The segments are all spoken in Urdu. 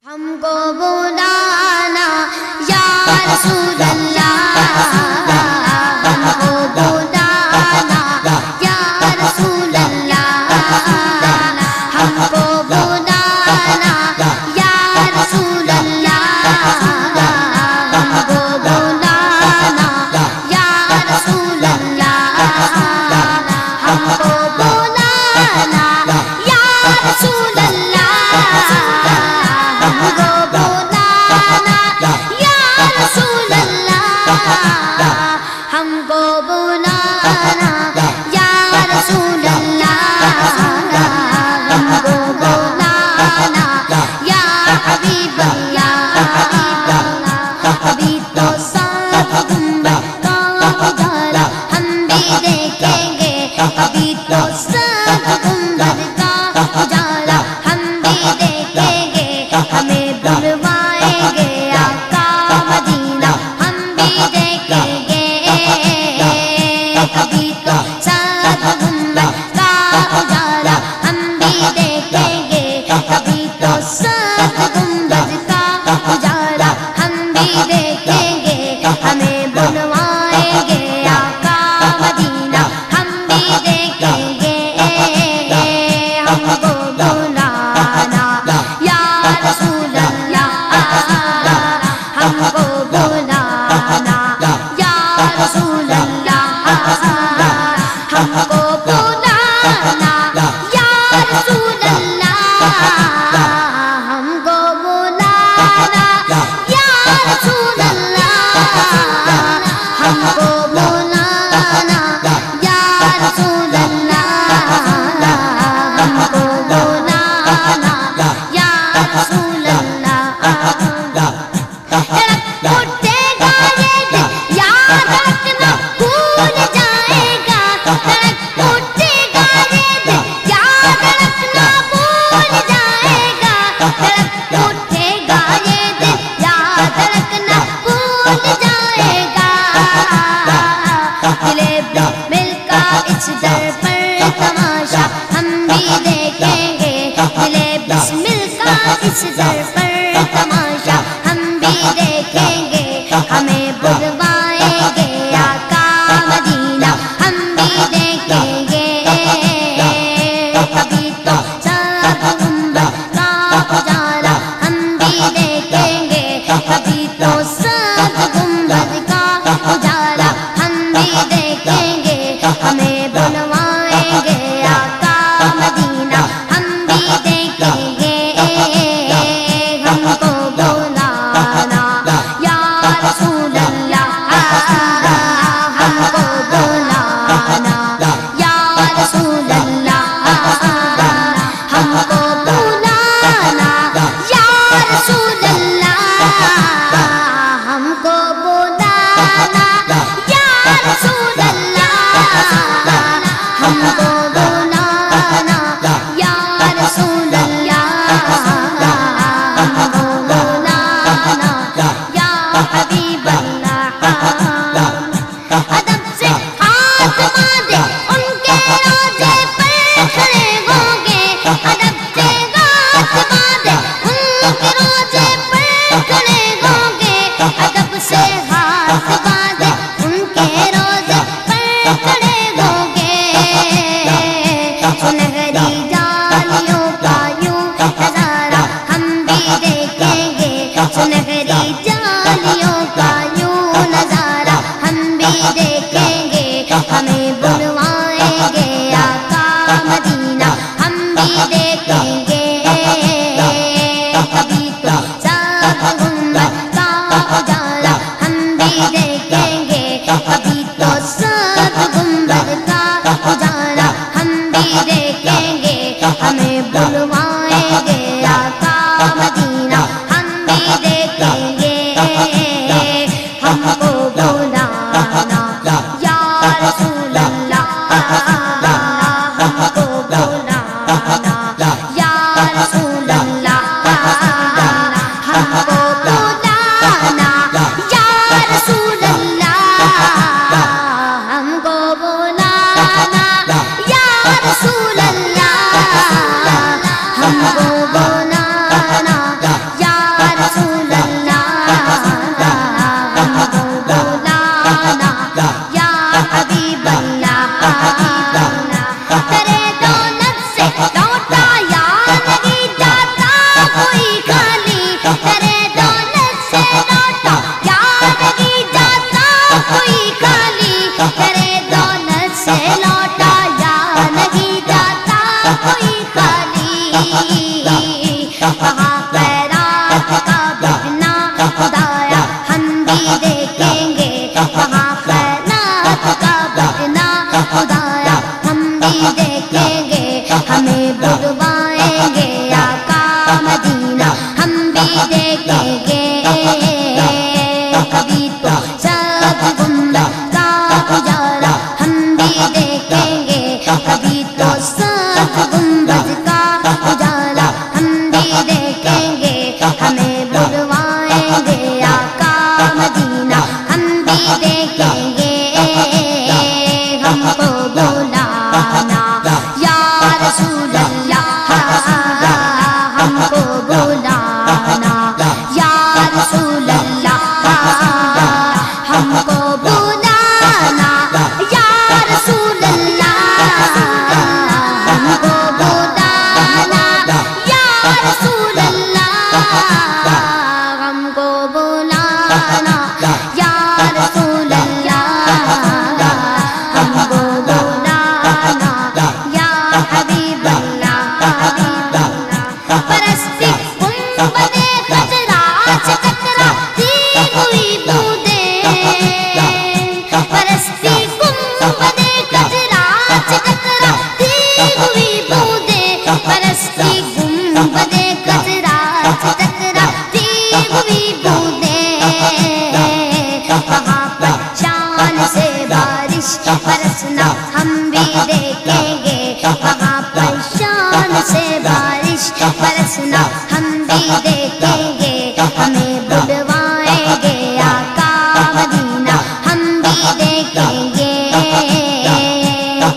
ہم کو بلانا یا رسول اللہ، ہم کو بلانا یا رسول اللہ، ہم کو بلانا یا رسول اللہ، ہم کو بلانا یا رسول اللہ، ہم کو بلانا یا رسول اللہ، ہم کو بلانا یا رسول اللہ، ہم کو بلانا یا رسول اللہ، ہم کو بلانا یا حبیب اللہ، ابھی تو سات گنبد کا اجالا ہم بھی دیکھیں گے، ابھی تو سات گنبد کا اجالا ہم بھی دیکھیں گے، ہمیں بلوائیں گے آقا مدینہ ہم بھی دیکھیں گے، ابھی تو سات گنبد کا اجالا ہم بھی دیکھیں گے، ابھی تو سات گنبد کا اجالا ہم بھی دیکھیں گے، ہمیں بلوائیں گے آقا مدینہ ہم بھی دیکھیں گے، ہم کو بلانا یا رسول اللہ، ہم کو بلانا یا رسول اللہ، ہم کو بلانا یا رسول اللہ، ہم کو بلانا یا رسول اللہ، ہم کو بلانا یا رسول اللہ، ہم کو بلانا یا رسول اللہ، اٹھے گا یہ دن یاد رکھنا بھول جائے گا، اٹھے گا یہ دن یاد رکھنا بھول جائے گا، اٹھے گا یہ دن یاد رکھنا بھول جائے گا، ملے مل کا اس در پر تماشا ہم بھی دیکھیں گے، ملے بسمل کا اس در پر تماشا ہم بھی دیکھیں گے، ہمیں بلوائیں گے آقا مدینہ ہم بھی دیکھیں گے، کبھی تو سات گنبد کا اجالا ہم بھی دیکھیں گے، کبھی تو سات گنبد کا اجالا ہم بھی دیکھیں گے، ہمیں بلوائیں گے آقا مدینہ ہم بھی دیکھیں گے، ہم کو بلانا یا رسول اللہ، ہم کو بلانا یا رسول اللہ، ہم کو بلانا یا رسول اللہ، ہم کو بلانا یا رسول اللہ، ہم کو بلانا یا رسول اللہ، ہم کو بلانا یا حبیب اللہ، ادب سے ہاتھ باندھے ان کے روضے پر کھڑے ہوں گے، ادب سے ہاتھ باندھے ان کے روضے پر کھڑے ہوں گے، ادب سے ہاتھ باندھے ان کے روضے پر کھڑے ہوں گے، سنہری جالیوں کا یوں نظارہ ہم بھی دیکھیں گے، سنہری جالیوں کا یوں نظارہ ہم بھی دیکھیں گے، ہمیں بلوائیں گے آقا مدینہ ہم بھی دیکھیں گے، کبھی تو سات گنبد کا اجالا ہم بھی دیکھیں گے، کبھی تو سات گنبد کا اجالا ہم بھی دیکھیں گے، ہمیں بلوائیں گے آقا مدینہ ہم بھی دیکھیں گے، ہم کو بلانا یا رسول اللہ، ہم کو بلانا یا رسول اللہ، ہم کو بلانا یا رسول اللہ، کوئی خالی کرے دولت سے لوٹایا نہیں جاتا کوئی خالی وہاں خیرات کا بہنا خدایا ہم بھی دیکھیں گے وہاں خیرات کا بہنا خدایا ہم بھی دیکھیں گے ہمیں بلوائیں گے آقا مدینہ ہم بھی دیکھیں گے کبھی تو سب گنبد کا اجالا ہم بھی دیکھیں گے کبھی تو سب گنبد کا اجالا ہم بھی دیکھیں گے ہمیں بلوائیں گے آقا مدینہ ہم بھی دیکھیں گے ہم کو بلانا یا رسول اللہ ہم کو بلانا یا رسول اللہ ہم کو بلانا یا رسول اللہ ہم کو بلانا یا رسول اللہ ہم کو بلانا یا رسول اللہ ہم کو بلانا یا حبیب اللہ حبیب اللہ پرستی گنبد خضرا سے ٹکراتی ہوئی بوندیں پرستی گنبد خضرا سے ٹکراتی ہوئی بوندیں پرستی گنبد خضرا سے ٹکراتی ہوئی بوندیں وہاں پر شان سے بارش برسنا ہم بھی دیکھیں گے وہاں پر شان سے بارش برسنا ہم بھی دیکھیں گے ہمیں بلوائیں گے آقا مدینہ ہم بھی دیکھیں گے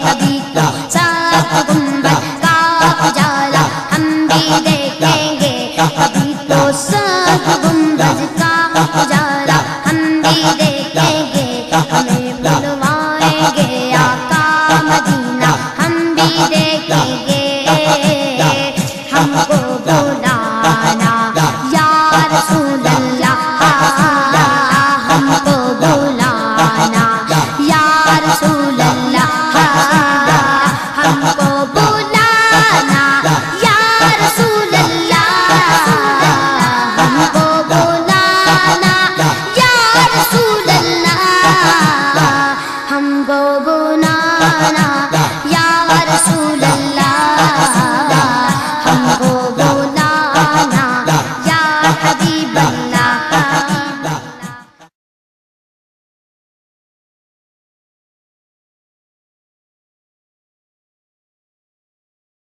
کبھی تو سب گنبد کا اجالا ہم بھی دیکھیں گے کبھی تو سب گنبد کا اجالا ہم بھی دیکھیں گے ہمیں بلوائیں گے آقا مدینہ ہم بھی دیکھیں گے ہم کو بلانا یا رسول اللہ ہم کو بلانا یا رسول اللہ ہم کو بلانا یا رسول اللہ ہم کو بلانا یا رسول اللہ ہم کو بلانا